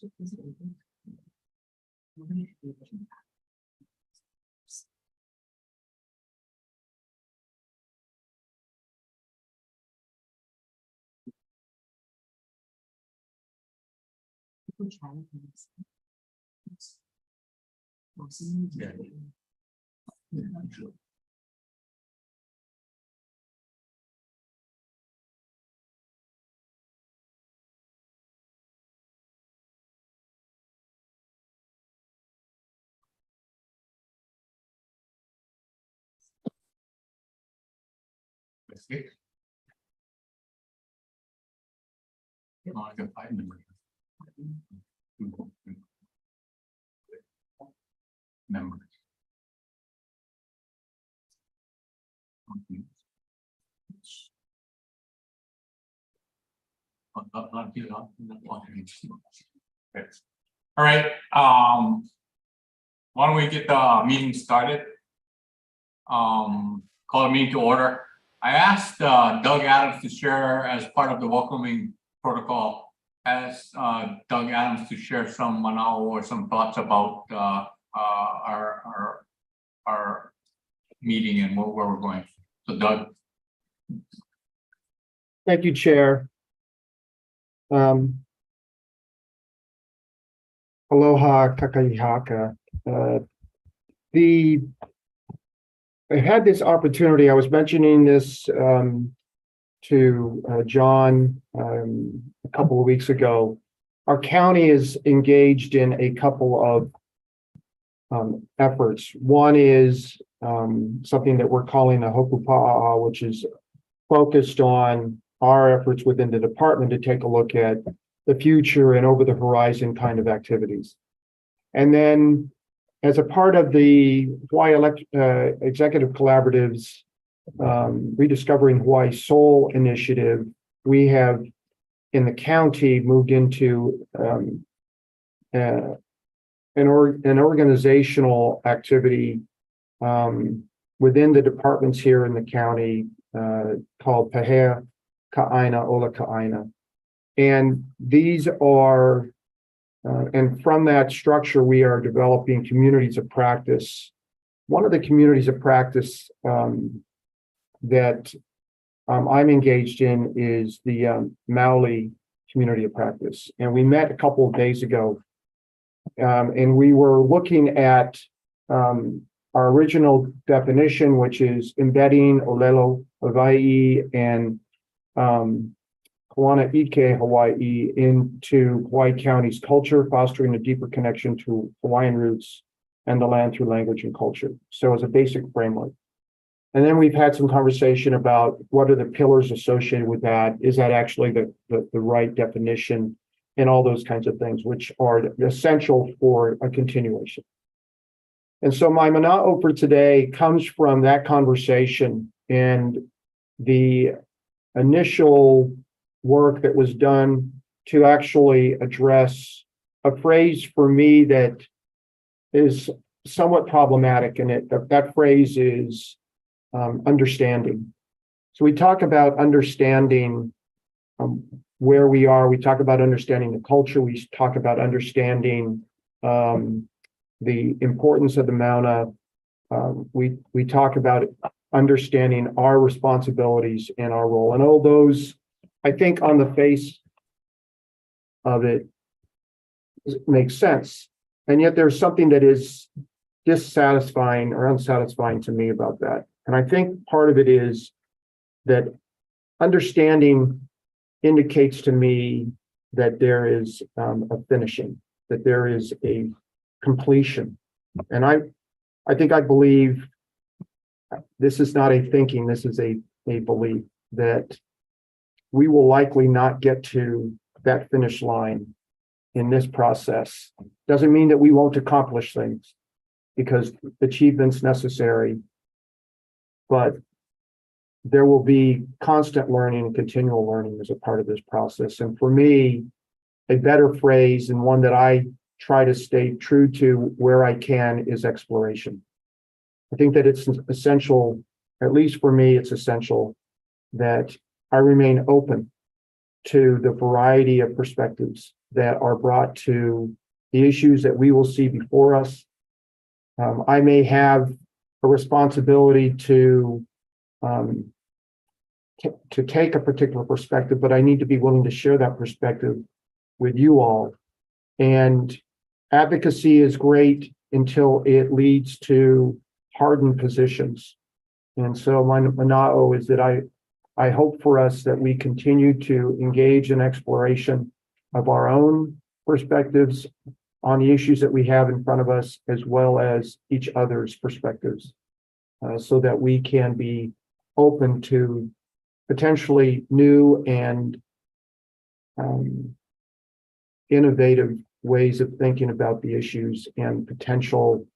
I got 5 members. Members. All right. Why don't we get the meeting started? Call the meeting to order. I asked Doug Adams to share as part of the welcoming protocol. Asked Doug Adams to share some manao or some thoughts about our meeting and where we're going. So Doug. Thank you, Chair. Aloha kakaihaka. I had this opportunity. I was mentioning this to John a couple of weeks ago. Our county is engaged in a couple of efforts. One is something that we're calling a hoku pa'a, which is focused on our efforts within the department to take a look at the future and over the horizon kind of activities. And then as a part of the Hawaii Executive Collaborative's Rediscovering Hawaii Soul initiative, we have in the county moved into an organizational activity within the departments here in the county called Pehea Ka'aina Ola Ka'aina. And these are, and from that structure, we are developing communities of practice. One of the communities of practice that I'm engaged in is the Maui community of practice. And we met a couple of days ago, and we were looking at our original definition, which is embedding Olelo Hawaii and Kawana Ike Hawaii into Hawaii County's culture, fostering a deeper connection to Hawaiian roots and the land through language and culture. So as a basic framework. And then we've had some conversation about what are the pillars associated with that? Is that actually the right definition? And all those kinds of things, which are essential for a continuation. And so my mana'o for today comes from that conversation and the initial work that was done to actually address a phrase for me that is somewhat problematic, and that phrase is understanding. So we talk about understanding where we are. We talk about understanding the culture. We talk about understanding the importance of the Mauna. We talk about understanding our responsibilities and our role. And all those, I think on the face of it, makes sense. And yet there's something that is dissatisfying or unsatisfying to me about that. And I think part of it is that understanding indicates to me that there is a finishing, that there is a completion. And I believe this is not a thinking, this is a belief that we will likely not get to that finish line in this process. Doesn't mean that we won't accomplish things, because achievement's necessary, but there will be constant learning and continual learning as a part of this process. And for me, a better phrase, and one that I try to stay true to where I can, is exploration. I think that it's essential, at least for me, it's essential that I remain open to the variety of perspectives that are brought to the issues that we will see before us. I may have a responsibility to take a particular perspective, but I need to be willing to share that perspective with you all. And advocacy is great until it leads to hardened positions. And so my mana'o is that I hope for us that we continue to engage in exploration of our own perspectives on the issues that we have in front of us, as well as each other's perspectives, so that we can be open to potentially new and innovative ways of thinking about the issues and potential.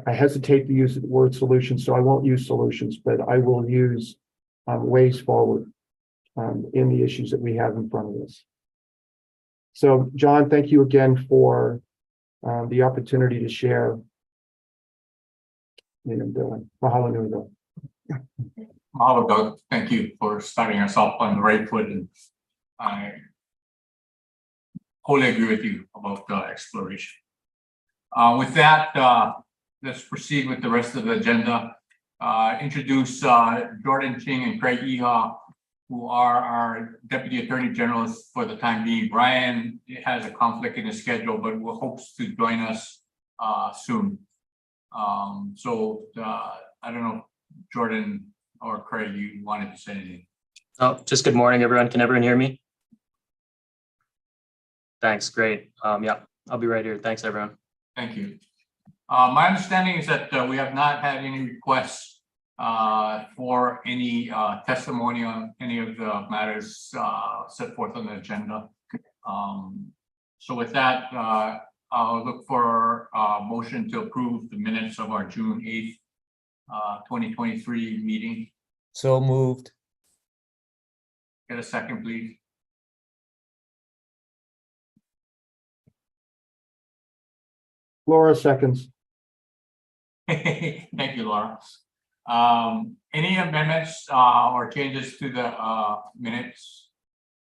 I hesitate to use the word solutions, so I won't use solutions, but I will use ways forward in the issues that we have in front of us. So, John, thank you again for the opportunity to share. And mahalo nui loa. Mahalo, Doug. Thank you for starting us off on the right foot, and I wholly agree with you about exploration. With that, let's proceed with the rest of the agenda. Introduce Jordan Ching and Craig Iha, who are our Deputy Attorney Generals for the time being. Brian has a conflict in his schedule, but hopes to join us soon. So I don't know, Jordan or Craig, you wanted to say anything? Oh, just good morning, everyone. Can everyone hear me? Thanks, great. Yeah, I'll be right here. Thanks, everyone. Thank you. My understanding is that we have not had any requests for any testimony on any of the matters set forth on the agenda. So with that, I'll look for a motion to approve the minutes of our June 8th, 2023 meeting. So moved. Get a second, please. Laura seconds. Thank you, Laura. Any amendments or changes to the minutes?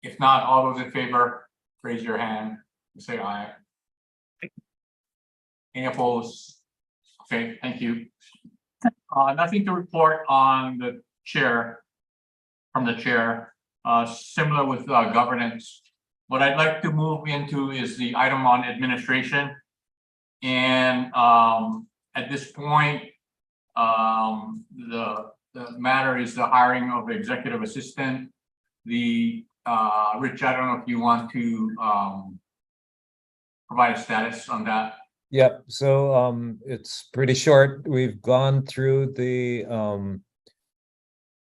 If not, all those in favor, raise your hand and say aye. Any opposed? Okay, thank you. Nothing to report on the chair, from the chair. Similar with governance. What I'd like to move into is the item on administration. And at this point, the matter is the hiring of executive assistant. The Rich, I don't know if you want to provide a status on that. Yep. So it's pretty short. We've gone through the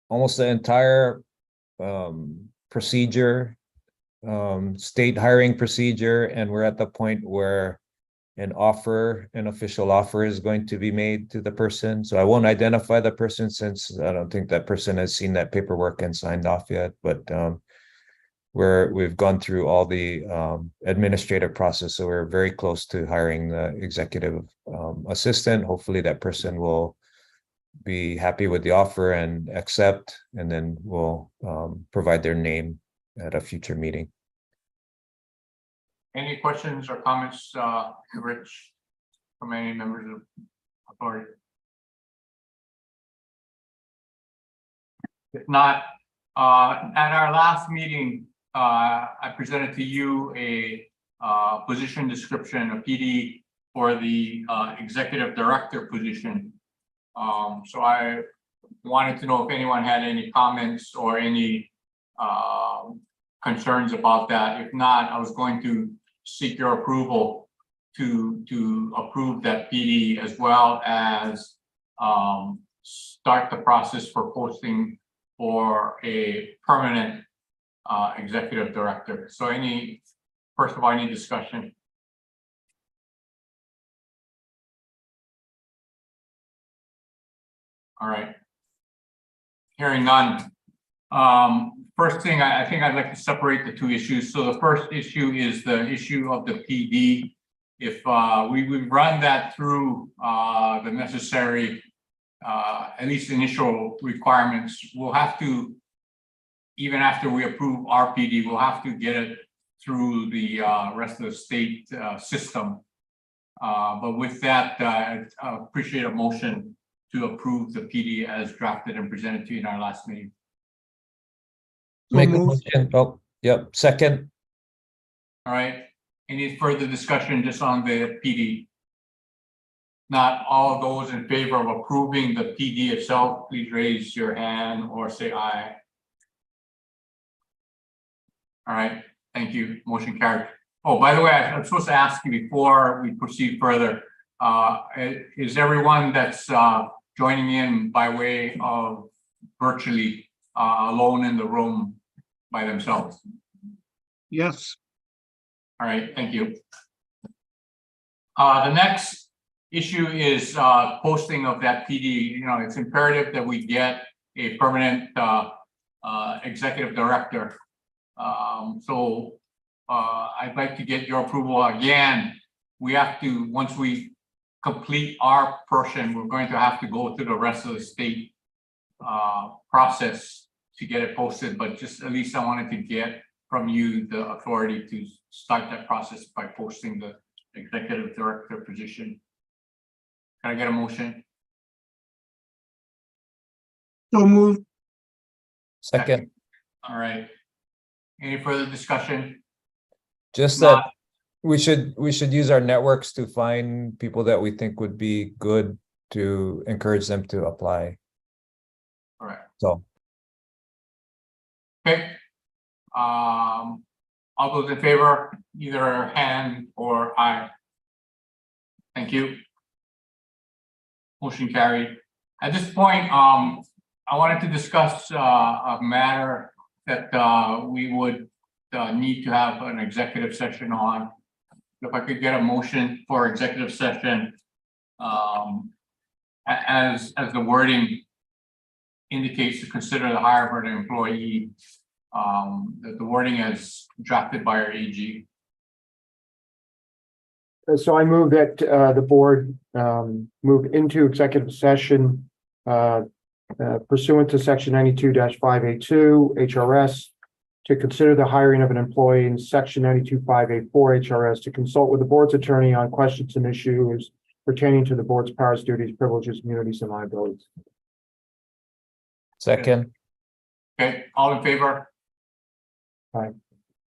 almost the entire procedure, state hiring procedure, and we're at the point where an official offer is going to be made to the person. So I won't identify the person since I don't think that person has seen that paperwork and signed off yet, but we've gone through all the administrative process. So we're very close to hiring the executive assistant. Hopefully that person will be happy with the offer and accept, and then we'll provide their name at a future meeting. Any questions or comments, Rich, from any members of authority? If not, at our last meeting, I presented to you a position description, a PD for the executive director position. So I wanted to know if anyone had any comments or any concerns about that. If not, I was going to seek your approval to approve that PD, as well as start the process for posting for a permanent executive director. So first of all, any discussion? All right. Hearing none. First thing, I think I'd like to separate the two issues. So the first issue is the issue of the PD. If we run that through the necessary, at least initial requirements, we'll have to, even after we approve our PD, we'll have to get it through the rest of the state system. But with that, I appreciate a motion to approve the PD as drafted and presented to you in our last meeting. Make a motion. Oh, yep, second. All right, any further discussion just on the PD? Not all those in favor of approving the PD itself, please raise your hand or say aye. All right, thank you, motion carried. Oh, by the way, I'm supposed to ask you before we proceed further, is everyone that's joining in by way of virtually alone in the room by themselves? Yes. All right, thank you. The next issue is posting of that PD. You know, it's imperative that we get a permanent executive director. So I'd like to get your approval again. We have to, once we complete our portion, we're going to have to go through the rest of the state process to get it posted, but just at least I wanted to get from you the authority to start that process by posting the executive director position. Can I get a motion? So moved. Second. All right. Any further discussion? Just that we should use our networks to find people that we think would be good to encourage them to apply. All right. So Okay. All those in favor, either hand or aye. Thank you. Motion carried. At this point, I wanted to discuss a matter that we would need to have an executive session on. If I could get a motion for executive session, as the wording indicates, to consider the hire of an employee, the wording as drafted by our AG. So I move that the board move into executive session pursuant to section 92-582 HRS to consider the hiring of an employee in section 92-584 HRS to consult with the board's attorney on questions and issues pertaining to the board's powers, duties, privileges, immunities, and liabilities. second. Okay, all in favor? Aye.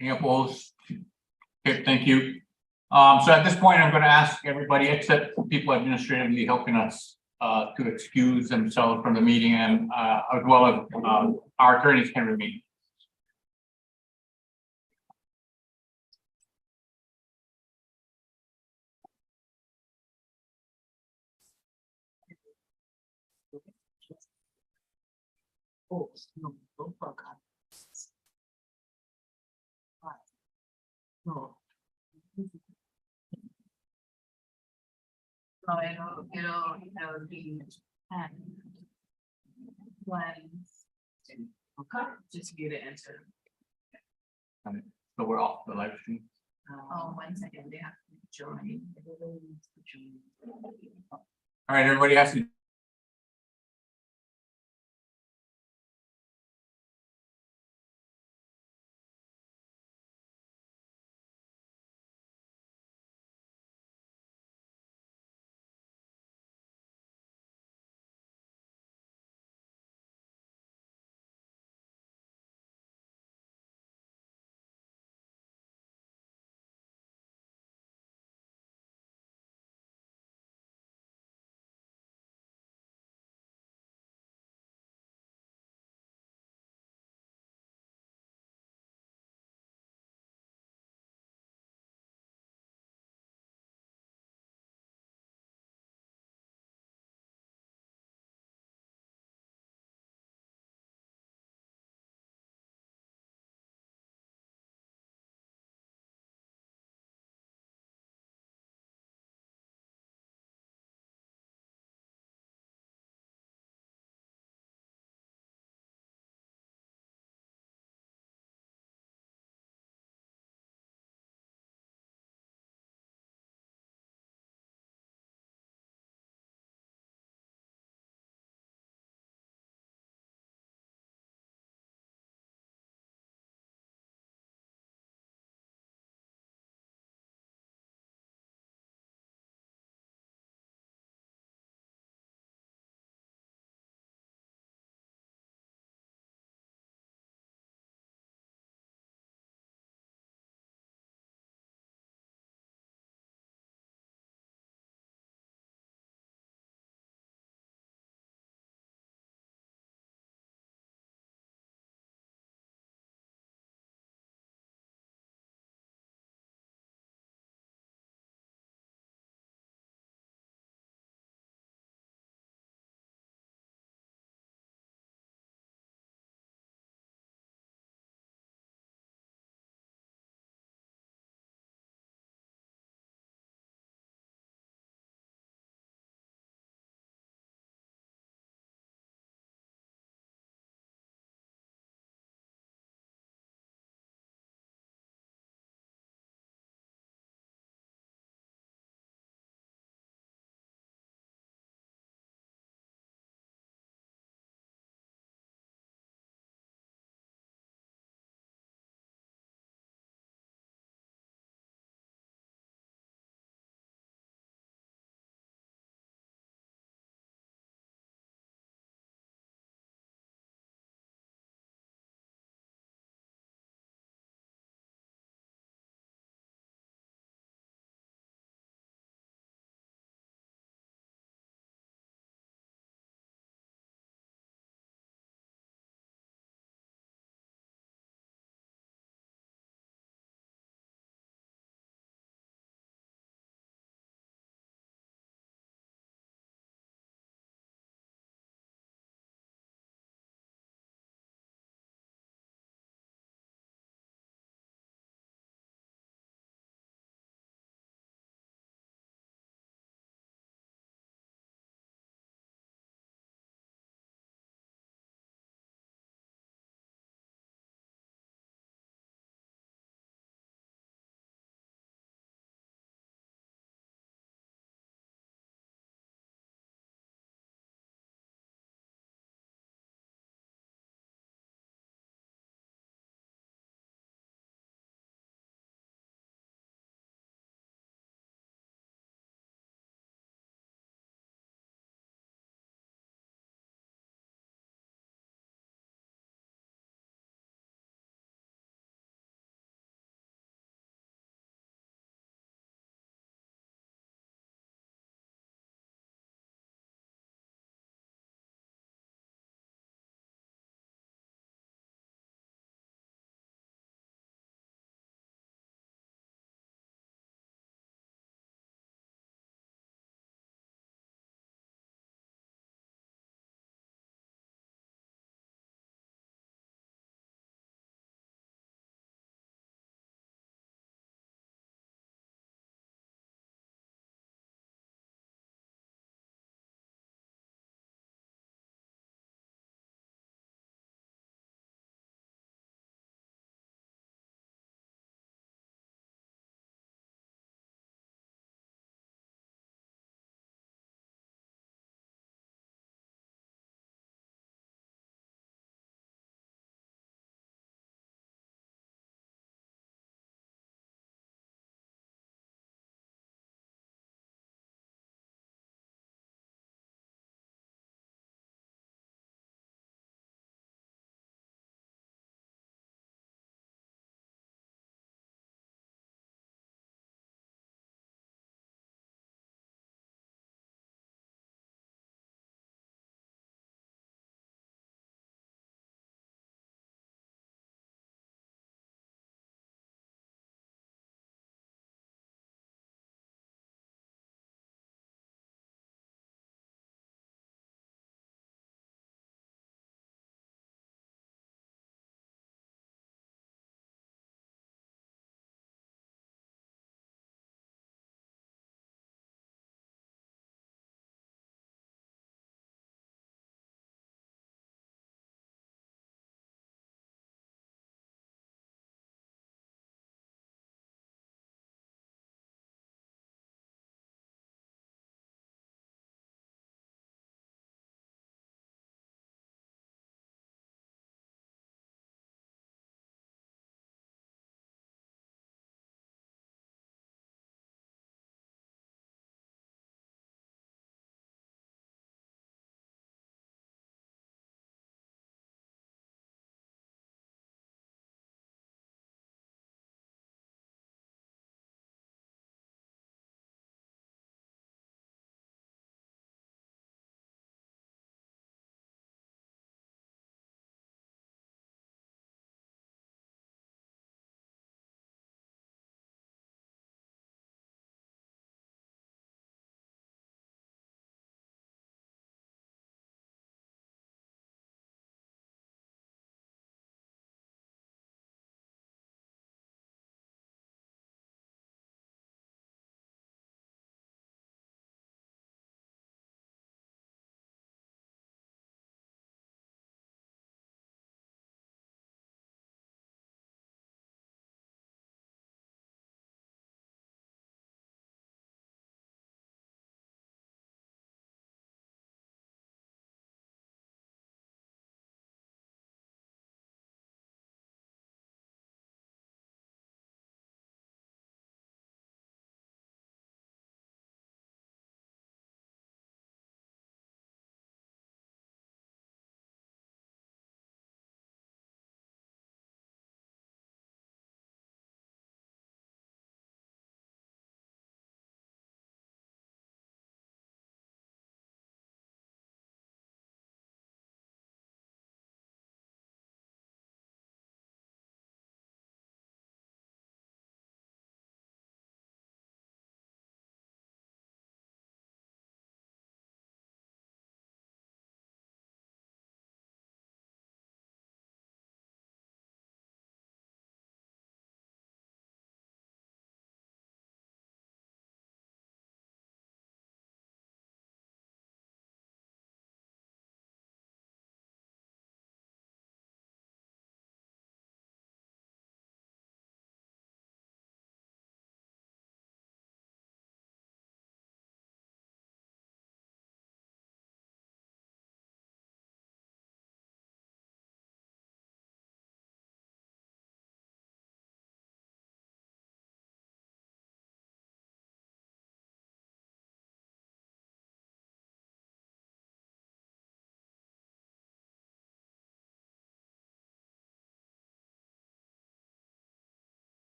Any opposed? Okay, thank you. So at this point, I'm going to ask everybody except people administratively helping us to excuse themselves from the meeting, and as well as our attorneys can remain. So it'll be 10. Just for you to enter. So we're off the live stream. Oh, 1 second, they have to join. All right, everybody has to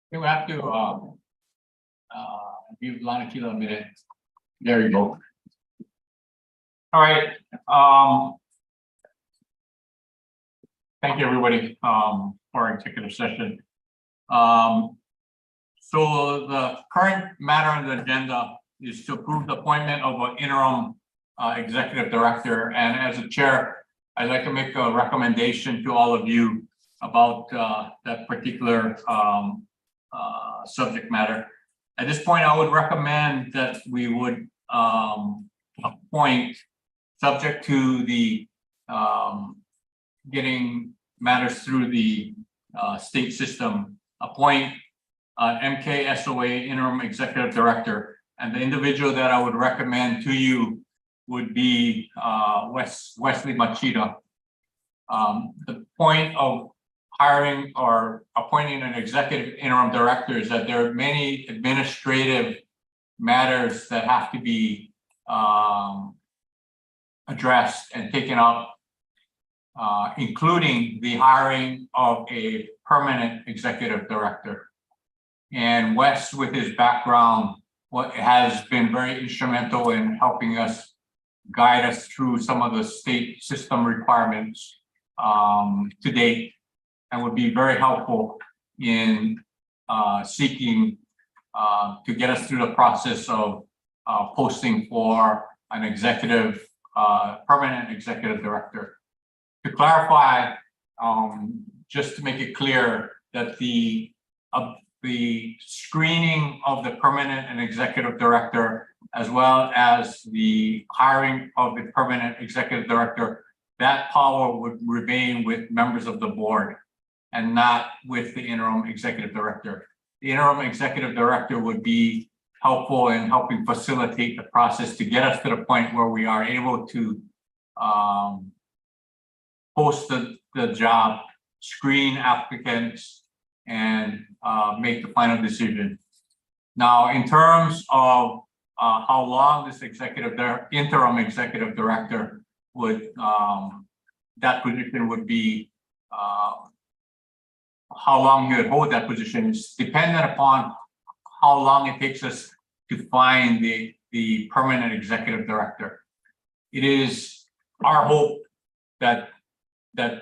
We have to, give Lanakila a minute. There you go. All right, thank you, everybody, for our executive session. So the current matter on the agenda is to approve the appointment of an interim executive director. And as a chair, I'd like to make a recommendation to all of you about that particular subject matter. At this point, I would recommend that we would appoint, subject to the getting matters through the state system, appoint MKSOA interim executive director. And the individual that I would recommend to you would be Wesley Machida. The point of hiring or appointing an executive interim director is that there are many administrative matters that have to be addressed and taken up, including the hiring of a permanent executive director. And Wes, with his background, has been very instrumental in helping us guide us through some of the state system requirements to date, and would be very helpful in seeking to get us through the process of posting for an executive, permanent executive director. To clarify, just to make it clear that the screening of the permanent and executive director, as well as the hiring of the permanent executive director, that power would remain with members of the board and not with the interim executive director. The interim executive director would be helpful in helping facilitate the process to get us to the point where we are able to post the job, screen applicants, and make the final decision. Now, in terms of how long this interim executive director would, that position would be, how long he would hold that position is dependent upon how long it takes us to find the permanent executive director. It is our hope that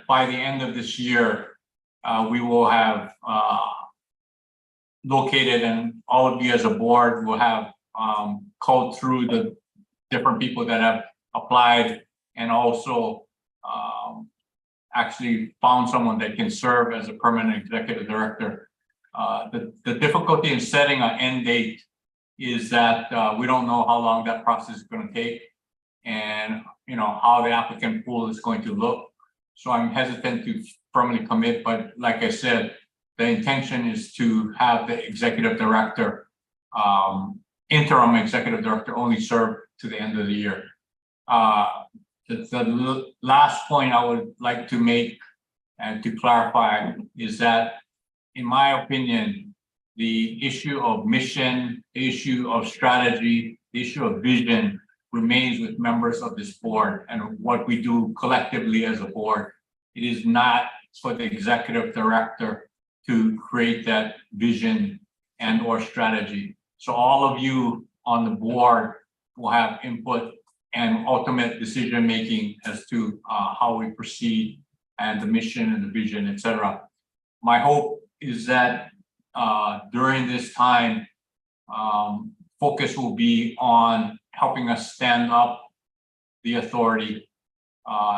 by the end of this year, we will have located, and all of you as a board will have called through the different people that have applied, and also actually found someone that can serve as a permanent executive director. The difficulty in setting an end date is that we don't know how long that process is going to take, and how the applicant pool is going to look. So I'm hesitant to firmly commit, but like I said, the intention is to have the executive director, interim executive director, only serve to the end of the year. The last point I would like to make and to clarify is that, in my opinion, the issue of mission, the issue of strategy, the issue of vision remains with members of this board and what we do collectively as a board. It is not for the executive director to create that vision and or strategy. So all of you on the board will have input and ultimate decision-making as to how we proceed and the mission and the vision, etc. My hope is that during this time, focus will be on helping us stand up the authority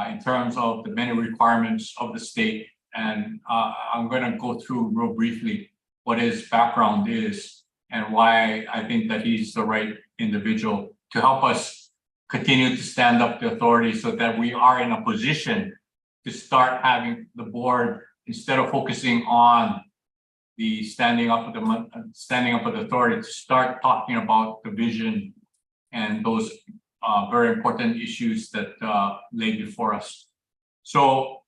in terms of the many requirements of the state. And I'm going to go through real briefly what his background is and why I think that he's the right individual to help us continue to stand up the authority, so that we are in a position to start having the board, instead of focusing on the standing up of the authority, to start talking about the vision and those very important issues that lay before us. So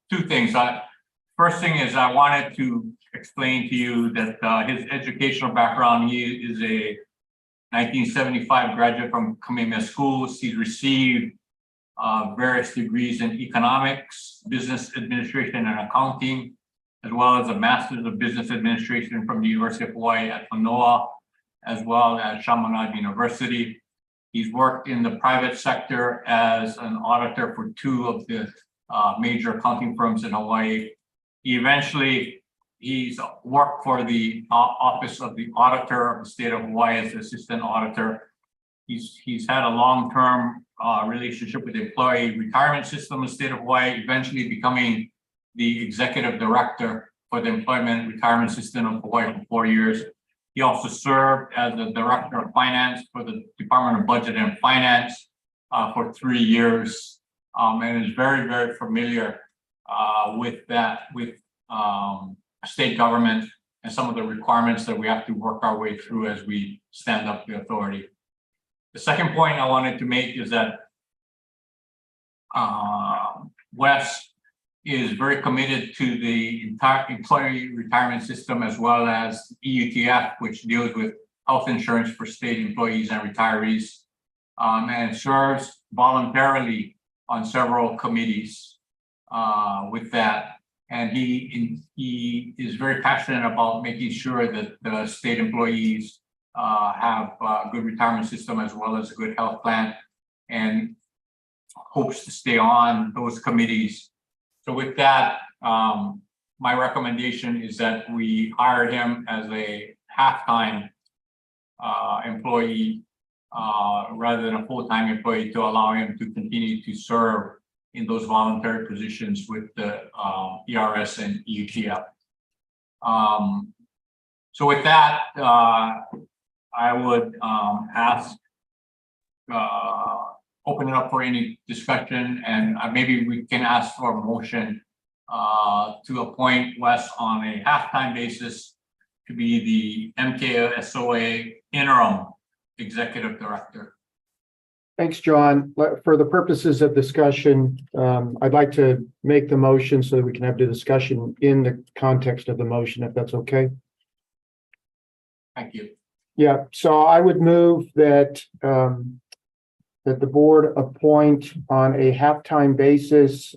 two things. First thing is, I wanted to explain to you that his educational background, he is a 1975 graduate from Kamehameha schools. He's received various degrees in economics, business administration, and accounting, as well as a Master's of Business Administration from the University of Hawaii at Manoa, as well as Chaminade University. He's worked in the private sector as an auditor for two of the major accounting firms in Hawaii. He's worked for the Office of the Auditor of the State of Hawaii as Assistant Auditor. He's had a long-term relationship with the Employee Retirement System in the State of Hawaii, eventually becoming the Executive Director for the Employment Retirement System of Hawaii for 4 years. He also served as the Director of Finance for the Department of Budget and Finance for 3 years, and is very, very familiar with state government and some of the requirements that we have to work our way through as we stand up the authority. The second point I wanted to make is that Wes is very committed to the entire employee retirement system, as well as EUTF, which deals with health insurance for state employees and retirees, and serves voluntarily on several committees with that. And he is very passionate about making sure that the state employees have a good retirement system as well as a good health plan, and hopes to stay on those committees. So with that, my recommendation is that we hire him as a half-time employee rather than a full-time employee, to allow him to continue to serve in those voluntary positions with the ERS and EUTF. So with that, I would ask, open it up for any discussion, and maybe we can ask for a motion to appoint Wes on a half-time basis to be the MKSOA interim executive director. Thanks, John. For the purposes of discussion, I'd like to make the motion so that we can have the discussion in the context of the motion, if that's okay. Thank you. Yeah, so I would move that that the board appoint on a half-time basis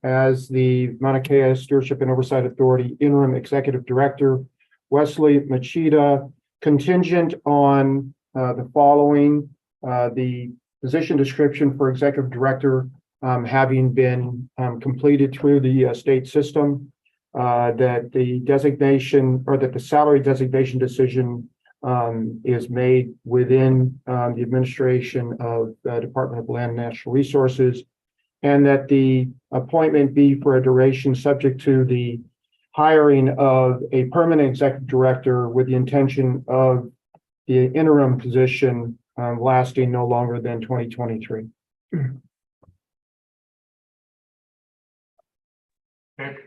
as the Mauna Kea Stewardship and Oversight Authority interim executive director, Wesley Machida, contingent on the following: the position description for executive director having been completed through the state system, that the designation, or that the salary designation decision is made within the administration of the Department of Land and Natural Resources, and that the appointment be for a duration subject to the hiring of a permanent executive director, with the intention of the interim position lasting no longer than 2023. Okay.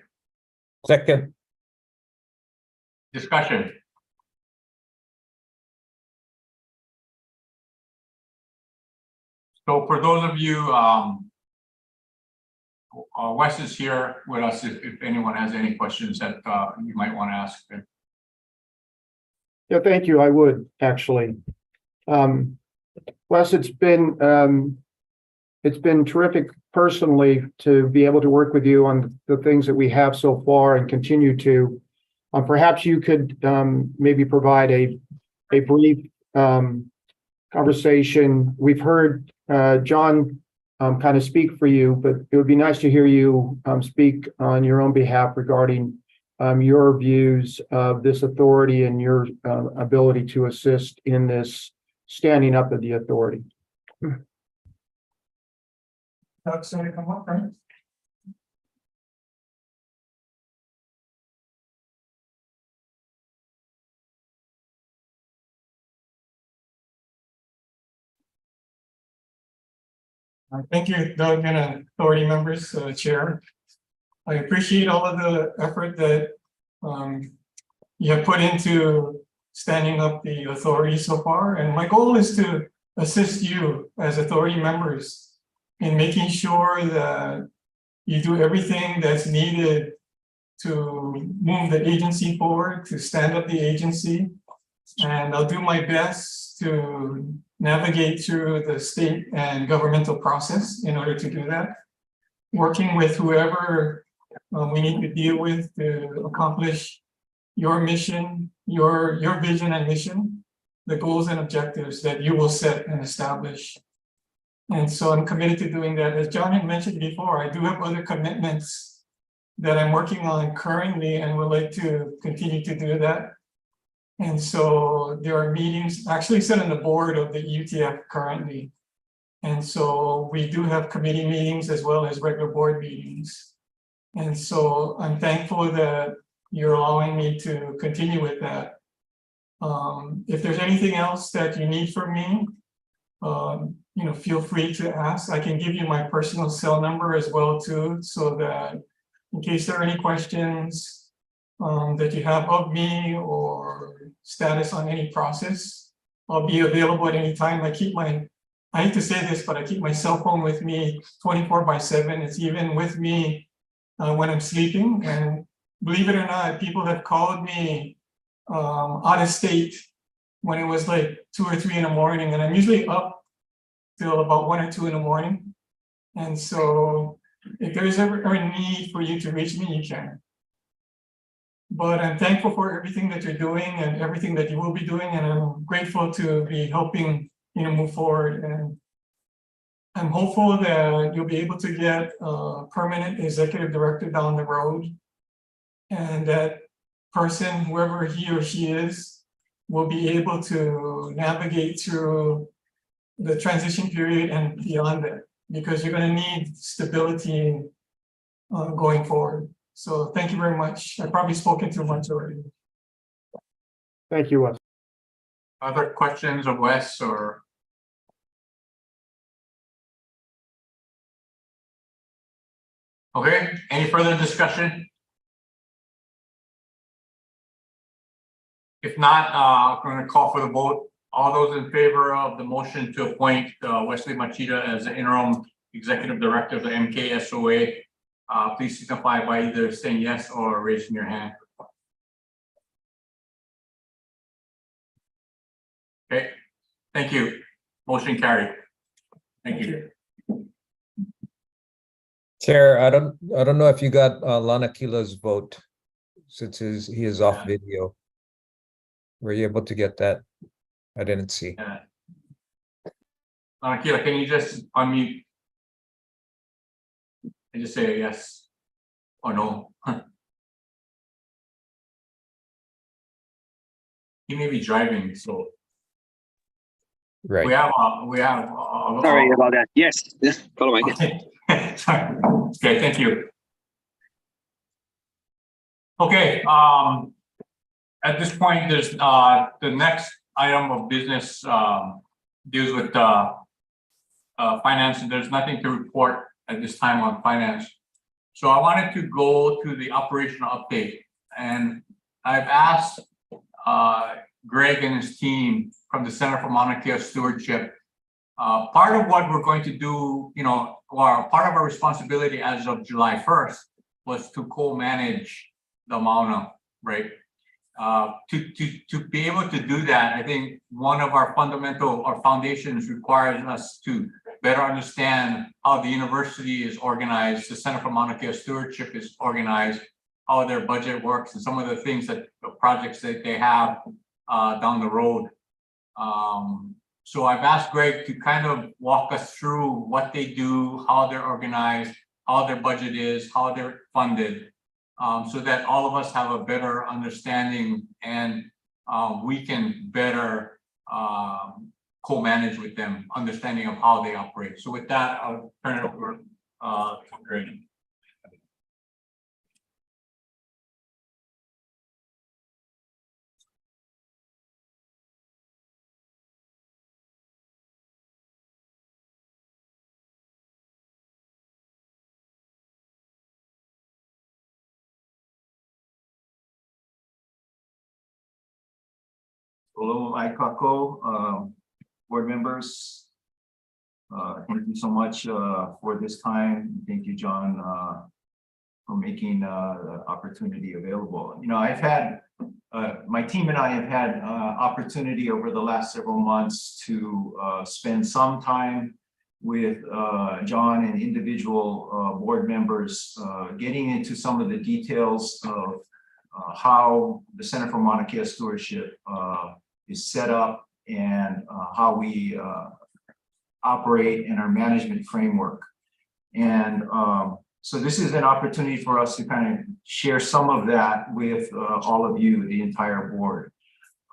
Second. Discussion. So for those of you, Wes is here with us if anyone has any questions that you might want to ask. Yeah, thank you. I would actually. Wes, it's been terrific personally to be able to work with you on the things that we have so far and continue to. Perhaps you could maybe provide a brief conversation. We've heard John kind of speak for you, but it would be nice to hear you speak on your own behalf regarding your views of this authority and your ability to assist in this standing up of the authority. Doug's going to come up, right? Thank you, Doug, and authority members, Chair. I appreciate all of the effort that you have put into standing up the authority so far. And my goal is to assist you as authority members in making sure that you do everything that's needed to move the agency forward, to stand up the agency. And I'll do my best to navigate through the state and governmental process in order to do that, working with whoever we need to deal with to accomplish your mission, your vision and mission, the goals and objectives that you will set and establish. And so I'm committed to doing that. As John had mentioned before, I do have other commitments that I'm working on currently and would like to continue to do that. And so there are meetings actually set on the board of the UTF currently. And so we do have committee meetings as well as regular board meetings. And so I'm thankful that you're allowing me to continue with that. If there's anything else that you need from me, feel free to ask. I can give you my personal cell number as well too, so that in case there are any questions that you have of me or status on any process, I'll be available at any time. I hate to say this, but I keep my cell phone with me 24/7. It's even with me when I'm sleeping. And believe it or not, people have called me out of state when it was like 2 or 3 in the morning, and I'm usually up till about 1 or 2 in the morning. And so if there is ever a need for you to reach me, you can. But I'm thankful for everything that you're doing and everything that you will be doing, and I'm grateful to be helping move forward. And I'm hopeful that you'll be able to get a permanent executive director down the road, and that person, whoever he or she is, will be able to navigate through the transition period and beyond that, because you're going to need stability going forward. So thank you very much. I've probably spoken too much already. Thank you, Wes. Other questions of Wes or? Okay, any further discussion? If not, I'm going to call for the vote. All those in favor of the motion to appoint Wesley Machida as the interim executive director of the MKSOA, please signify by either saying yes or raising your hand. Okay, thank you. Motion carried. Thank you. Chair, I don't know if you got Lana Kila's vote, since he is off video. Were you able to get that? I didn't see. Lana Kila, can you just unmute and just say yes or no? He may be driving, so Right. we have Sorry about that. Yes, follow my okay. Sorry. Okay, thank you. Okay, at this point, there's the next item of business deals with finance, and there's nothing to report at this time on finance. So I wanted to go to the operational update, and I've asked Greg and his team from the Center for Mauna Kea Stewardship. Part of what we're going to do, or part of our responsibility as of July 1st was to co-manage the Mauna, right? To be able to do that, I think one of our fundamental or foundations requires us to better understand how the university is organized, the Center for Mauna Kea Stewardship is organized, how their budget works, and some of the things that the projects that they have down the road. So I've asked Greg to kind of walk us through what they do, how they're organized, how their budget is, how they're funded, so that all of us have a better understanding and we can better co-manage with them, understanding of how they operate. So with that, I'll turn it over to Greg. Hello, Aikako, board members. Thank you so much for this time. Thank you, John, for making the opportunity available. I've had, my team and I have had opportunity over the last several months to spend some time with John and individual board members, getting into some of the details of how the Center for Mauna Kea Stewardship is set up and how we operate in our management framework. And so this is an opportunity for us to kind of share some of that with all of you, the entire board.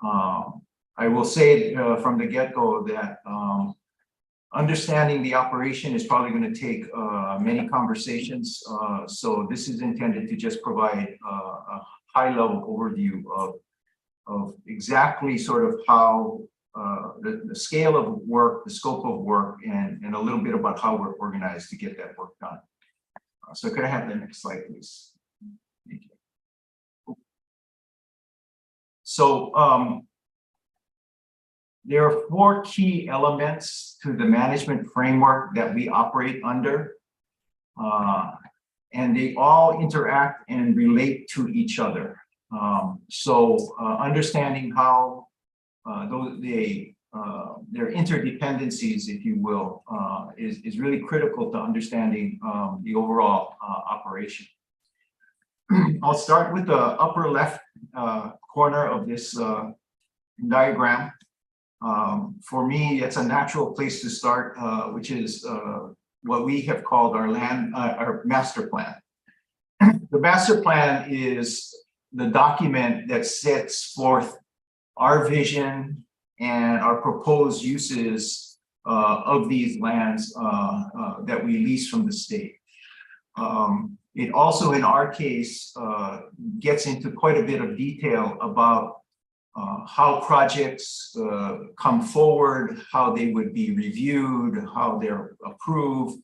I will say from the get-go that understanding the operation is probably going to take many conversations. So this is intended to just provide a high-level overview of exactly sort of how the scale of work, the scope of work, and a little bit about how we're organized to get that work done. So could I have the next slide, please? Thank you. So there are 4 key elements to the management framework that we operate under, and they all interact and relate to each other. Understanding how their interdependencies, if you will, is really critical to understanding the overall operation. I'll start with the upper left corner of this diagram. For me, it's a natural place to start, which is what we have called our master plan. The master plan is the document that sets forth our vision and our proposed uses of these lands that we lease from the state. It also, in our case, gets into quite a bit of detail about how projects come forward, how they would be reviewed, how they're approved.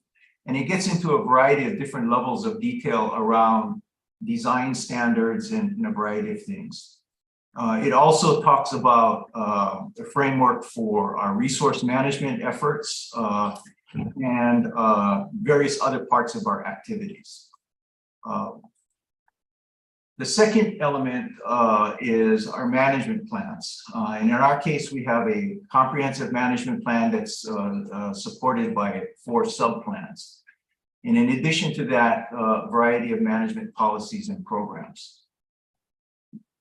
And it gets into a variety of different levels of detail around design standards and a variety of things. It also talks about the framework for our resource management efforts and various other parts of our activities. The second element is our management plans. And in our case, we have a comprehensive management plan that's supported by 4 sub-plans. And in addition to that, a variety of management policies and programs.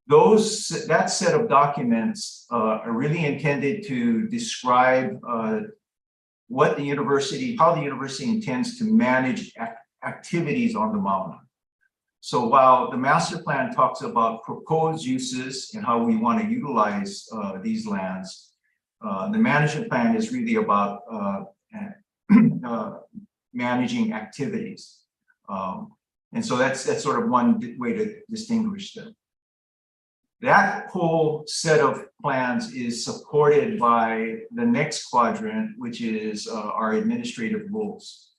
That set of documents are really intended to describe how the university intends to manage activities on the Mauna. So while the master plan talks about proposed uses and how we want to utilize these lands, the management plan is really about managing activities. And so that's sort of one way to distinguish them. That whole set of plans is supported by the next quadrant, which is our administrative rules.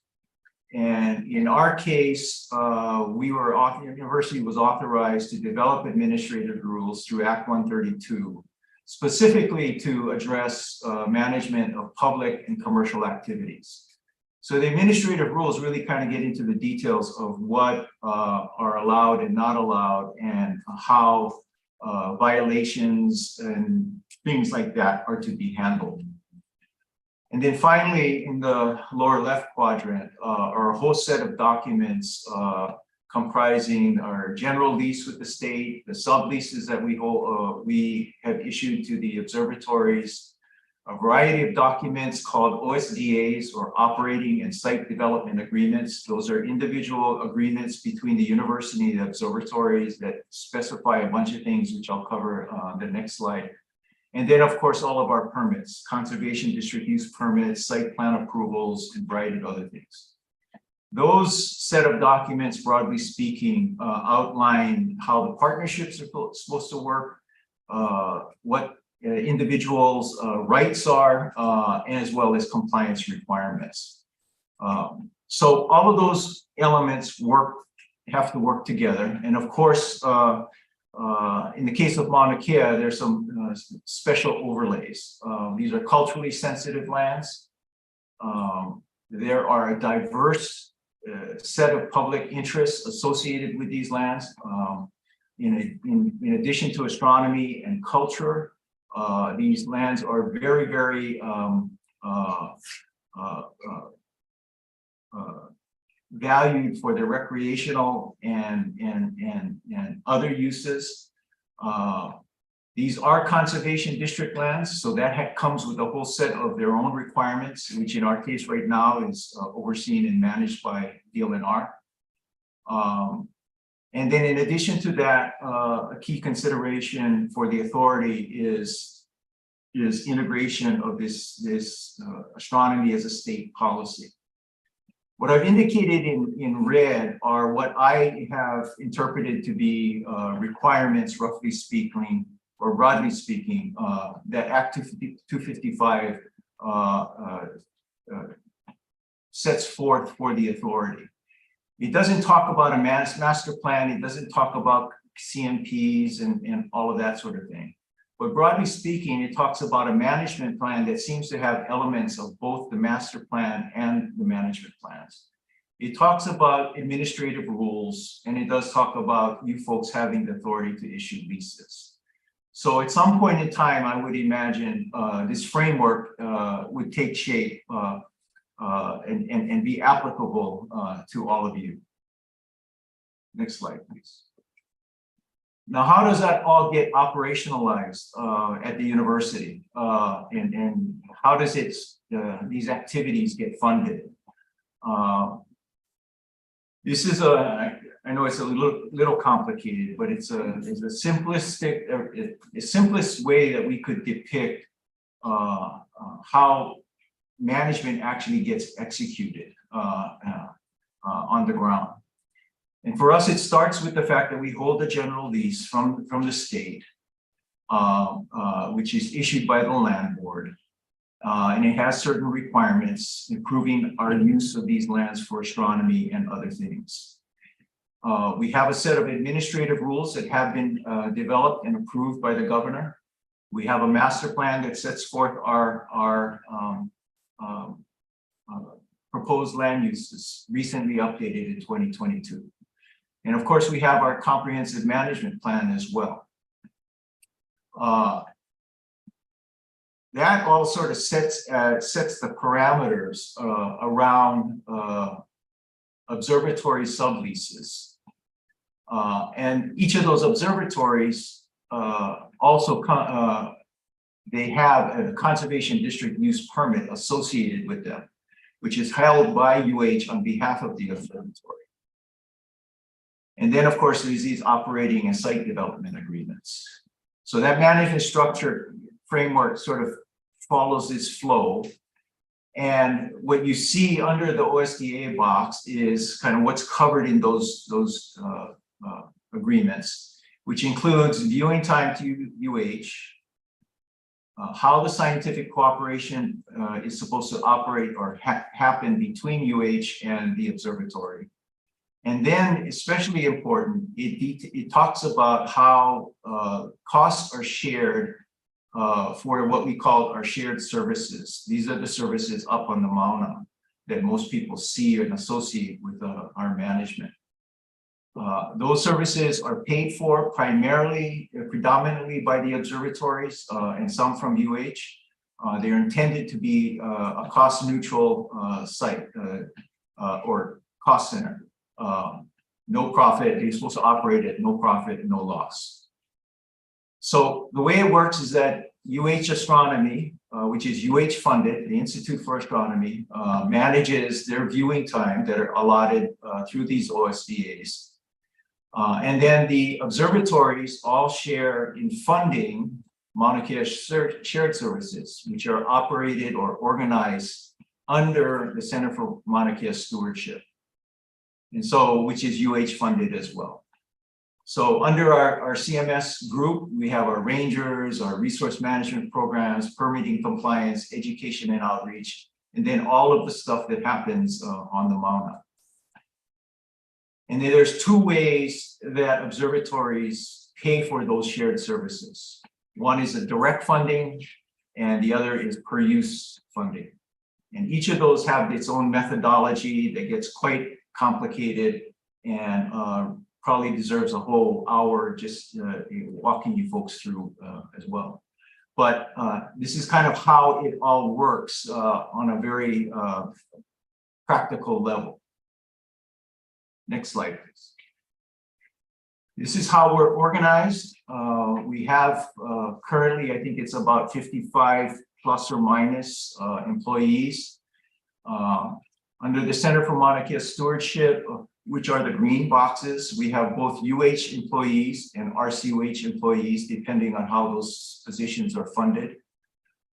And in our case, the university was authorized to develop administrative rules through Act 132, specifically to address management of public and commercial activities. So the administrative rules really kind of get into the details of what are allowed and not allowed, and how violations and things like that are to be handled. And then finally, in the lower left quadrant, are a whole set of documents comprising our general lease with the state, the subleases that we have issued to the observatories, a variety of documents called OSDAs, or Operating and Site Development Agreements. Those are individual agreements between the university and the observatories that specify a bunch of things, which I'll cover on the next slide. And then, of course, all of our permits, conservation district use permits, site plan approvals, and a variety of other things. Those set of documents, broadly speaking, outline how the partnerships are supposed to work, what individuals' rights are, as well as compliance requirements. So all of those elements have to work together. And of course, in the case of Mauna Kea, there's some special overlays. These are culturally sensitive lands. There are a diverse set of public interests associated with these lands. In addition to astronomy and culture, these lands are very, very valued for their recreational and other uses. These are conservation district lands, so that comes with a whole set of their own requirements, which in our case right now is overseen and managed by DLNR. And then in addition to that, a key consideration for the authority is integration of this astronomy as a state policy. What I've indicated in red are what I have interpreted to be requirements, roughly speaking, or broadly speaking, that Act 255 sets forth for the authority. It doesn't talk about a master plan. It doesn't talk about CMPs and all of that sort of thing. But broadly speaking, it talks about a management plan that seems to have elements of both the master plan and the management plans. It talks about administrative rules, and it does talk about you folks having the authority to issue leases. So at some point in time, I would imagine this framework would take shape and be applicable to all of you. Next slide, please. Now, how does that all get operationalized at the university? And how does these activities get funded? This is I know it's a little complicated, but it's a simplistic, simplest way that we could depict how management actually gets executed on the ground. And for us, it starts with the fact that we hold a general lease from the state, which is issued by the land board. And it has certain requirements improving our use of these lands for astronomy and other things. We have a set of administrative rules that have been developed and approved by the governor. We have a master plan that sets forth our proposed land uses, recently updated in 2022. And of course, we have our comprehensive management plan as well. That all sort of sets the parameters around observatory subleases. And each of those observatories also they have a conservation district use permit associated with them, which is held by UH on behalf of the observatory. And then, of course, there's these operating and site development agreements. So that management structure framework sort of follows this flow. And what you see under the OSDA box is kind of what's covered in those agreements, which includes viewing time to UH, how the scientific cooperation is supposed to operate or happen between UH and the observatory. And then, especially important, it talks about how costs are shared for what we call our shared services. These are the services up on the Mauna that most people see and associate with our management. Those services are paid for predominantly by the observatories and some from UH. They're intended to be a cost-neutral site or cost center. No profit, they're supposed to operate at no profit, no loss. So the way it works is that UH Astronomy, which is UH funded, the Institute for Astronomy, manages their viewing time that are allotted through these OSDAs. And then the observatories all share in funding Mauna Kea shared services, which are operated or organized under the Center for Mauna Kea Stewardship. And so, which is UH funded as well. So under our CMS group, we have our rangers, our resource management programs, permitting compliance, education and outreach, and then all of the stuff that happens on the Mauna. And then there's two ways that observatories pay for those shared services. One is a direct funding, and the other is per use funding. And each of those have its own methodology that gets quite complicated and probably deserves a whole hour just walking you folks through as well. But this is kind of how it all works on a very practical level. Next slide, please. This is how we're organized. We have currently, I think it's about 55 plus or minus employees. Under the Center for Mauna Kea Stewardship, which are the green boxes, we have both UH employees and RCUH employees, depending on how those positions are funded.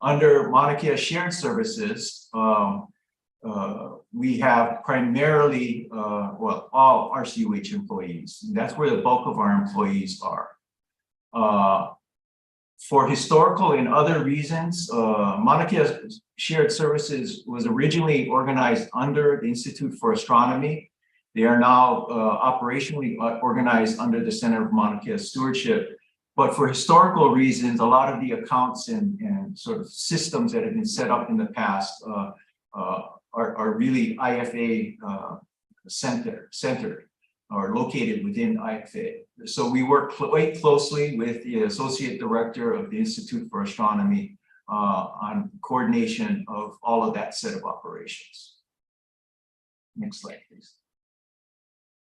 Under Mauna Kea Shared Services, we have primarily, well, all RCUH employees. That's where the bulk of our employees are. For historical and other reasons, Mauna Kea Shared Services was originally organized under the Institute for Astronomy. They are now operationally organized under the Center of Mauna Kea Stewardship. But for historical reasons, a lot of the accounts and sort of systems that have been set up in the past are really IFA centered or located within IFA. So we work quite closely with the Associate Director of the Institute for Astronomy on coordination of all of that set of operations. Next slide, please.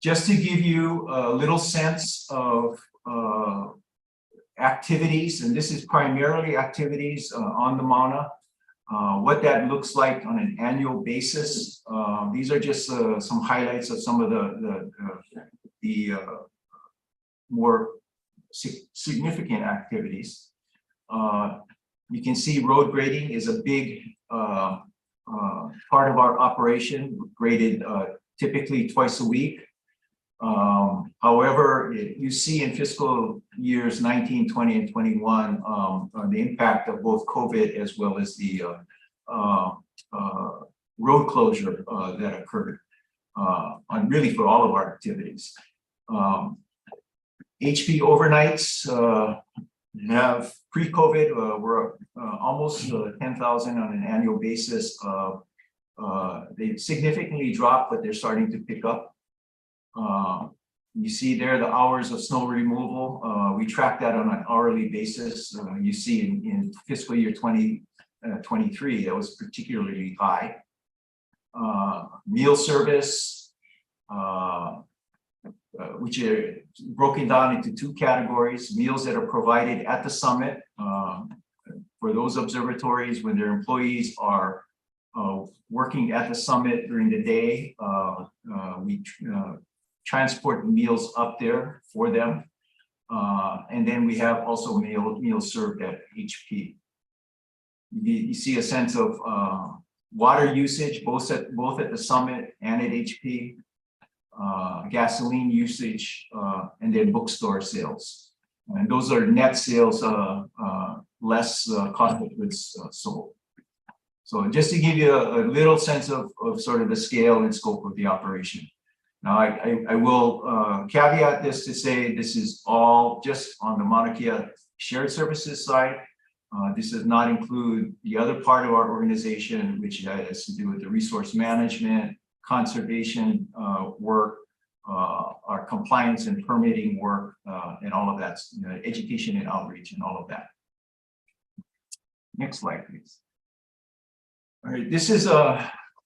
Just to give you a little sense of activities, and this is primarily activities on the Mauna, what that looks like on an annual basis. These are just some highlights of some of the more significant activities. You can see road grading is a big part of our operation, graded typically twice a week. However, you see in fiscal years 19, 20, and 21, the impact of both COVID as well as the road closure that occurred on really for all of our activities. HP overnights have pre-COVID, we're almost 10,000 on an annual basis. They significantly dropped, but they're starting to pick up. You see there the hours of snow removal. We track that on an hourly basis. You see in fiscal year 2023, that was particularly high. Meal service, which are broken down into two categories: meals that are provided at the summit for those observatories when their employees are working at the summit during the day. We transport meals up there for them. And then we have also meals served at HP. You see a sense of water usage, both at the summit and at HP, gasoline usage, and then bookstore sales. And those are net sales, less cost of goods sold. So just to give you a little sense of sort of the scale and scope of the operation. Now, I will caveat this to say this is all just on the Mauna Kea Shared Services side. This does not include the other part of our organization, which has to do with the resource management, conservation work, our compliance and permitting work, and all of that, education and outreach and all of that. Next slide, please. All right, this is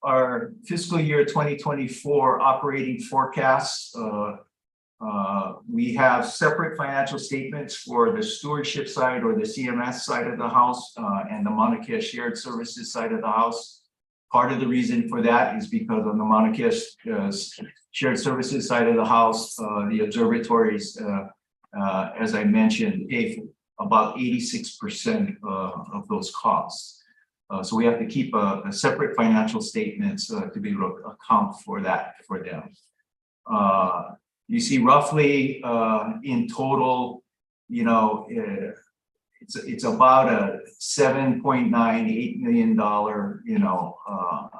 our fiscal year 2024 operating forecasts. We have separate financial statements for the stewardship side or the CMS side of the house and the Mauna Kea Shared Services side of the house. Part of the reason for that is because on the Mauna Kea Shared Services side of the house, the observatories, as I mentioned, pay for about 86% of those costs. So we have to keep a separate financial statements to be able to account for that for them. You see roughly in total, it's about a $7.98 million,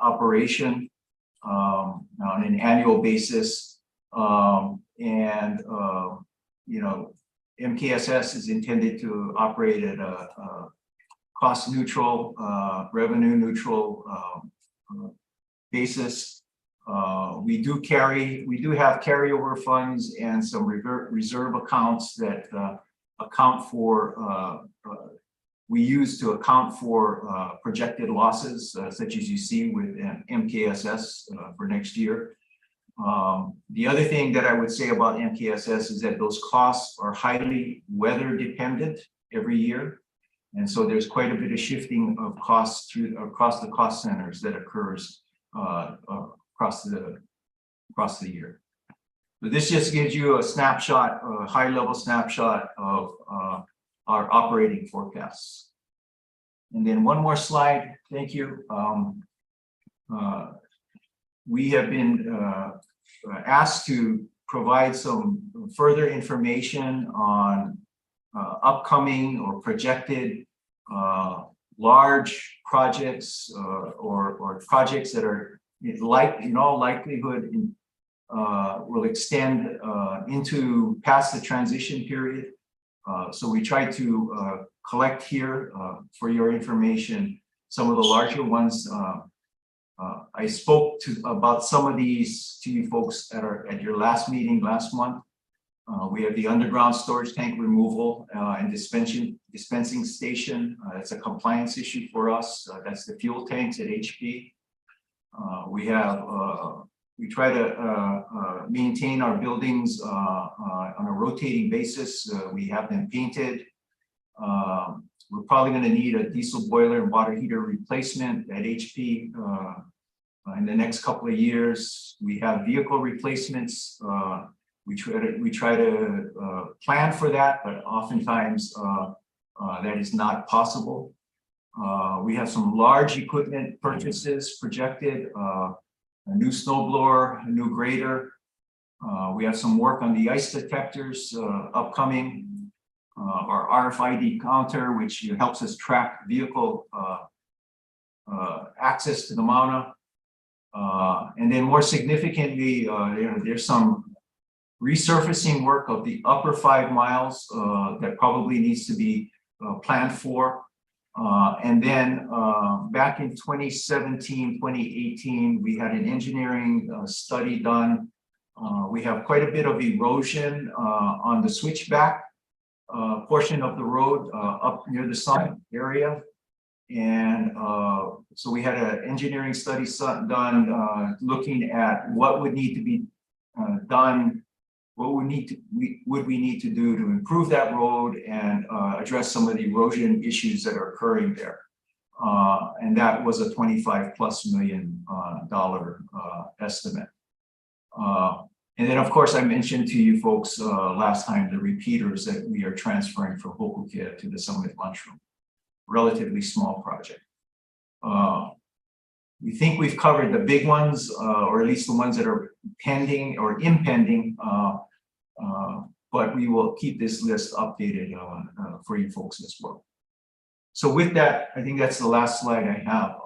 operation on an annual basis. MKSS is intended to operate at a cost neutral, revenue neutral basis. We do have carryover funds and some reserve accounts that account for we use to account for projected losses, such as you see with MKSS for next year. The other thing that I would say about MKSS is that those costs are highly weather dependent every year. And so there's quite a bit of shifting of costs across the cost centers that occurs across the year. But this just gives you a snapshot, a high level snapshot of our operating forecasts. And then one more slide, thank you. We have been asked to provide some further information on upcoming or projected large projects or projects that are in all likelihood will extend into past the transition period. So we try to collect here for your information some of the larger ones. I spoke about some of these to you folks at your last meeting last month. We have the underground storage tank removal and dispensing station. That's a compliance issue for us. That's the fuel tanks at HP. We try to maintain our buildings on a rotating basis. We have them painted. We're probably going to need a diesel boiler and water heater replacement at HP in the next couple of years. We have vehicle replacements. We try to plan for that, but oftentimes that is not possible. We have some large equipment purchases projected, a new snowblower, a new grader. We have some work on the ice detectors upcoming. Our RFID counter, which helps us track vehicle access to the Mauna. And then more significantly, there's some resurfacing work of the upper 5 miles that probably needs to be planned for. And then back in 2017, 2018, we had an engineering study done. We have quite a bit of erosion on the switchback portion of the road up near the summit area. And so we had an engineering study done looking at what would need to be done, what would we need to do to improve that road and address some of the erosion issues that are occurring there. And that was a $25+ million estimate. And then, of course, I mentioned to you folks last time the repeaters that we are transferring from Hokukia to the Summit Lunchroom. Relatively small project. We think we've covered the big ones, or at least the ones that are pending or impending, but we will keep this list updated for you folks as well. So with that, I think that's the last slide I have.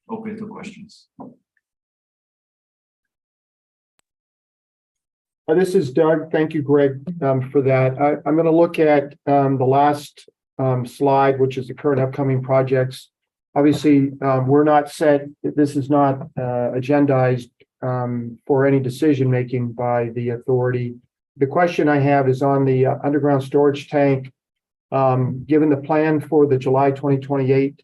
Open to questions. This is Doug. Thank you, Greg, for that. I'm going to look at the last slide, which is the current upcoming projects. Obviously, we're not set. This is not agendized for any decision making by the authority. The question I have is on the underground storage tank. Given the plan for the July 2028,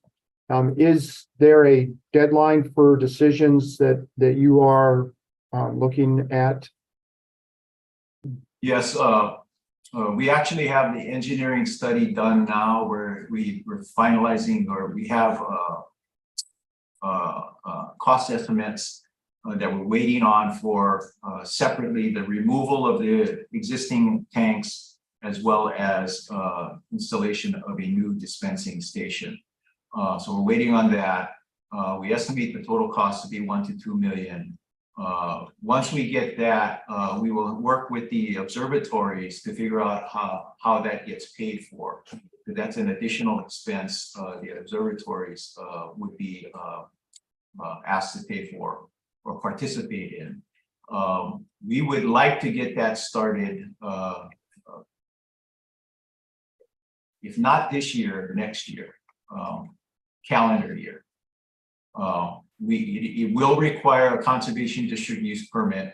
is there a deadline for decisions that you are looking at? Yes, we actually have the engineering study done now where we're finalizing, or we have cost estimates that we're waiting on for separately the removal of the existing tanks as well as installation of a new dispensing station. So we're waiting on that. We estimate the total cost to be $1 to $2 million. Once we get that, we will work with the observatories to figure out how that gets paid for. That's an additional expense the observatories would be asked to pay for or participate in. We would like to get that started, if not this year, next year, calendar year. It will require a conservation district use permit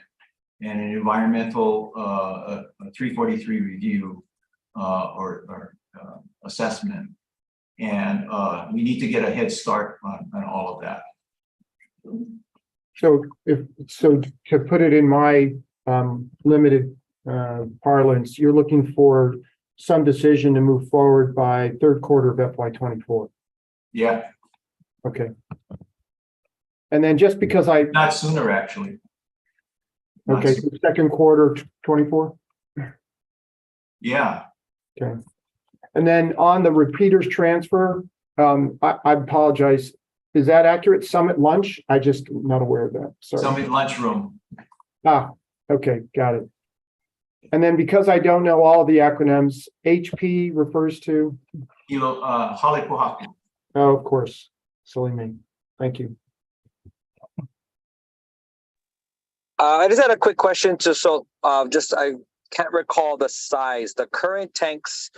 and an environmental 343 review or assessment. And we need to get a head start on all of that. So to put it in my limited parlance, you're looking for some decision to move forward by third quarter of FY24. Yeah, Okay. And then just because not sooner, actually. Not okay, sooner. second quarter 24. Yeah, Okay. And then on the repeaters transfer, I apologize. Is that accurate? Summit lunch? I just not aware of that. Sorry. Summit lunchroom. Ah, okay, got it. And then because I don't know all of the acronyms, HP refers to, Halepuhaku. oh, of course, silly me. Thank you. I just had a quick question I can't recall the size. The current tanks,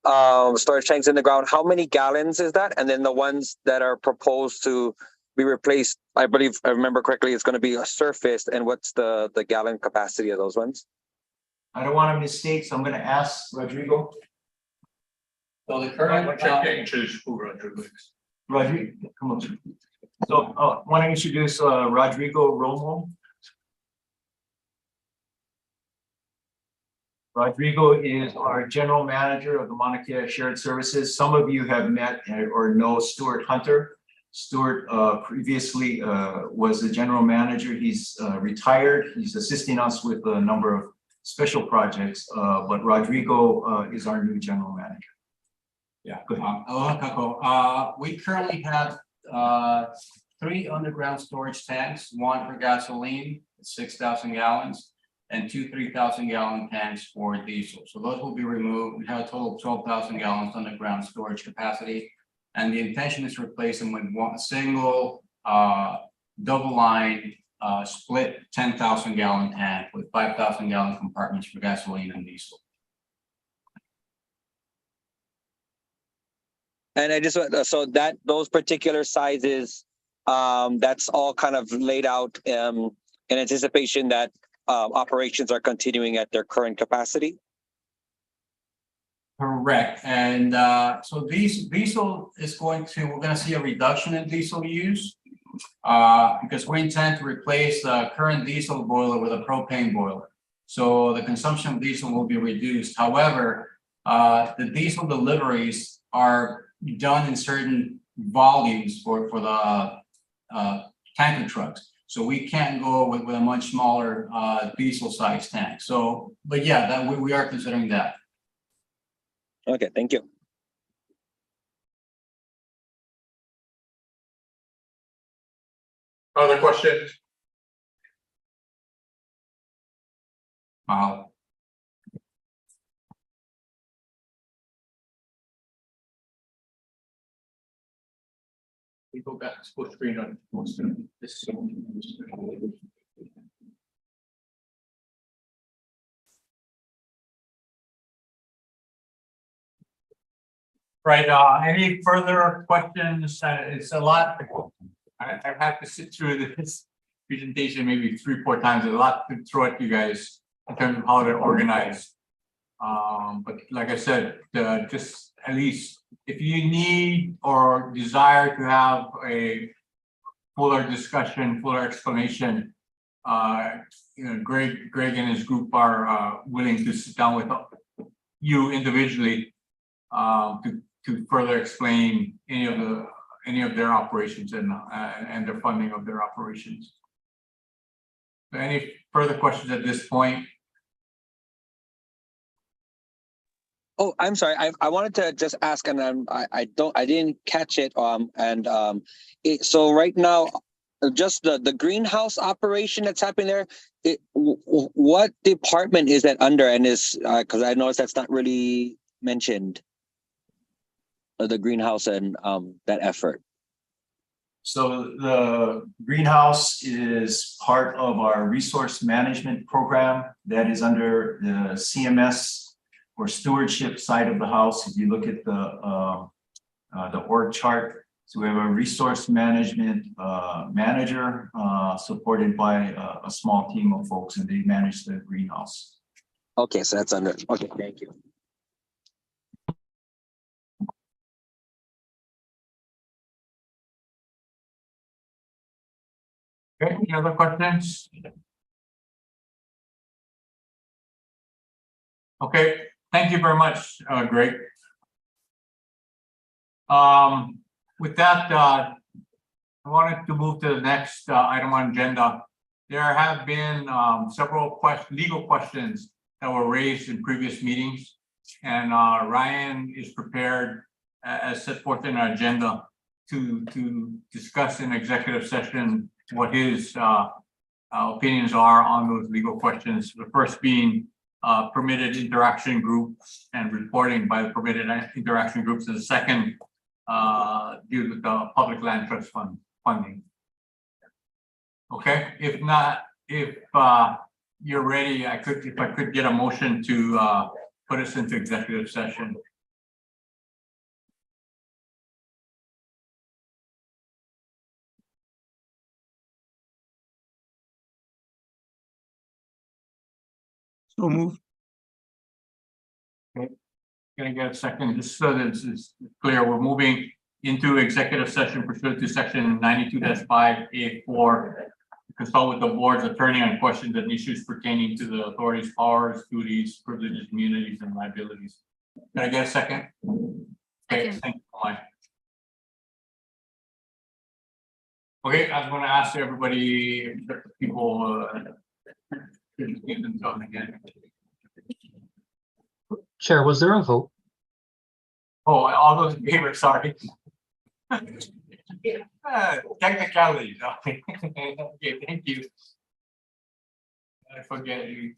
storage tanks in the ground, how many gallons is that? And then the ones that are proposed to be replaced, I believe, I remember correctly, it's going to be a surface. And what's the gallon capacity of those ones? I don't want to mistake, so I'm going to ask Rodrigo. So the current. Rodrigo, come on. So I want to introduce Rodrigo Romo. Rodrigo is our general manager of the Mauna Kea Shared Services. Some of you have met or know Stuart Hunter. Stuart previously was the general manager. He's retired. He's assisting us with a number of special projects, but Rodrigo is our new general manager. Yeah, good. Aloha kako. We currently have 3 underground storage tanks, 1 for gasoline, 6,000 gallons, and 2 3,000-gallon tanks for diesel. So those will be removed. We have a total of 12,000 gallons underground storage capacity. And the intention is to replace them with one single double line split 10,000-gallon tank with 5,000-gallon compartments for gasoline and diesel. And I just so that those particular sizes, that's all kind of laid out in anticipation that operations are continuing at their current capacity. Correct. And so diesel is we're going to see a reduction in diesel use because we intend to replace the current diesel boiler with a propane boiler. So the consumption of diesel will be reduced. However, the diesel deliveries are done in certain volumes for the tanker trucks. So we can't go with a much smaller diesel size tank. So, but yeah, that we are considering that. Okay, thank you. Other questions? Wow. We go back to full screen on this. Right. Any further questions? It's a lot. I have to sit through this presentation maybe 3-4 times. There's a lot to throw at you guys in terms of how they're organized. But like I said, just at least if you need or desire to have a fuller discussion, fuller explanation, Greg and his group are willing to sit down with you individually to further explain any of their operations and their funding of their operations. So any further questions at this point? Oh, I'm sorry. I wanted to just ask, and I didn't catch it. So right now, just the greenhouse operation that's happening there. What department is that under? And is because I noticed that's not really mentioned. The greenhouse and that effort. So the greenhouse is part of our resource management program that is under the CMS or stewardship side of the house. If you look at the org chart, so we have a resource management manager supported by a small team of folks, and they manage the greenhouse. Okay, so that's under. Okay, thank you. Okay, any other questions? Okay, thank you very much, Greg. With that, I wanted to move to the next item on agenda. There have been several legal questions that were raised in previous meetings. And Ryan is prepared, as set forth in our agenda, to discuss in executive session what his opinions are on those legal questions. The first being permitted interaction groups and reporting by the permitted interaction groups, and the second deals with the public land trust funding. Okay, if not, if you're ready, if I could get a motion to put us into executive session. So move. Can I get a second, just so that it's clear, we're moving into executive session pursuant to section 92-5A4. Consult with the board's attorney on questions and issues pertaining to the authority's powers, duties, privileges, immunities, and liabilities. Can I get a second? Okay, Second. thank you, Mike. Okay, I'm gonna ask everybody, people, give themselves again. Chair, was there a vote? Oh, all those in favor, sorry. Technicalities. Okay, thank you. I forget you.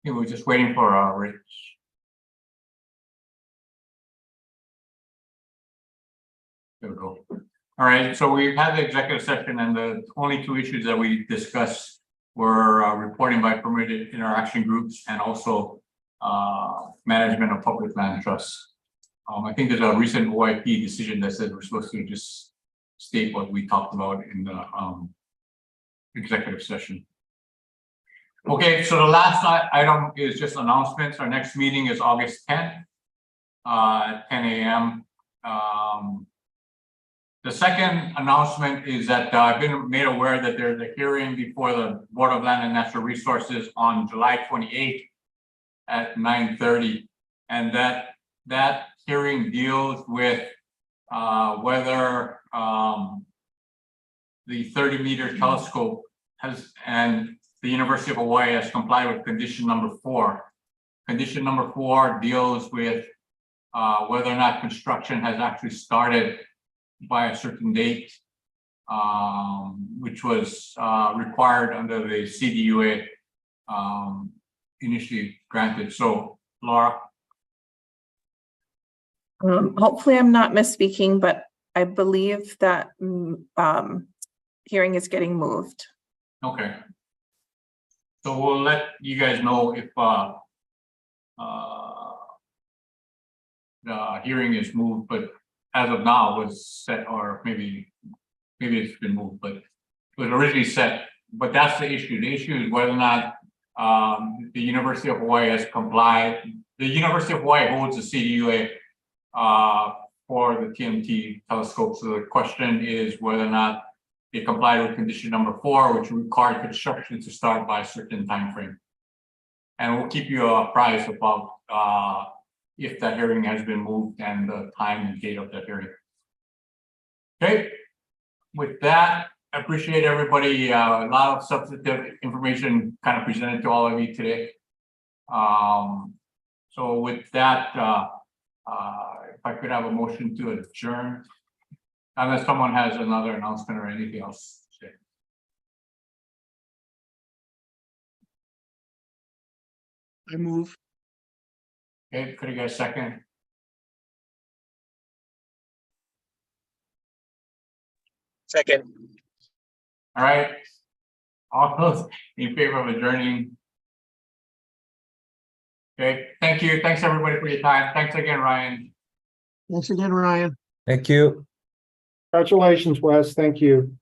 think we're just waiting for Rich. There we go. All right, so we've had the executive session, and the only two issues that we discussed were reporting by permitted interaction groups and also management of public land trusts. I think there's a recent OIP decision that says we're supposed to just state what we talked about in the executive session. Okay, so the last item is just announcements. Our next meeting is August 10th at 10 a.m. The second announcement is that I've been made aware that there's a hearing before the Board of Land and Natural Resources on July 28th at 9:30, and that hearing deals with whether the 30-meter telescope and the University of Hawaii has complied with condition number 4. Condition number 4 deals with whether or not construction has actually started by a certain date, which was required under the CDUA initially granted. So, Laura. Hopefully I'm not misspeaking, but I believe that hearing is getting moved. Okay. So we'll let you guys know if the hearing is moved, but as of now was set, or maybe it's been moved, but it was originally set. But that's the issue. The issue is whether or not the University of Hawaii has complied. The University of Hawaii holds the CDUA for the TMT telescope. So the question is whether or not they complied with condition number 4, which required construction to start by a certain time frame. And we'll keep you apprised about if that hearing has been moved and the time and date of that hearing. Okay, with that, I appreciate everybody. A lot of substantive information kind of presented to all of you today. So with that, if I could have a motion to adjourn, unless someone has another announcement or anything else to say. I move. Okay, could you guys second? Second. All right. All those in favor of adjourning. Okay, thank you. Thanks everybody for your time. Thanks again, Ryan. Thanks again, Ryan. Thank you. Congratulations, Wes. Thank you.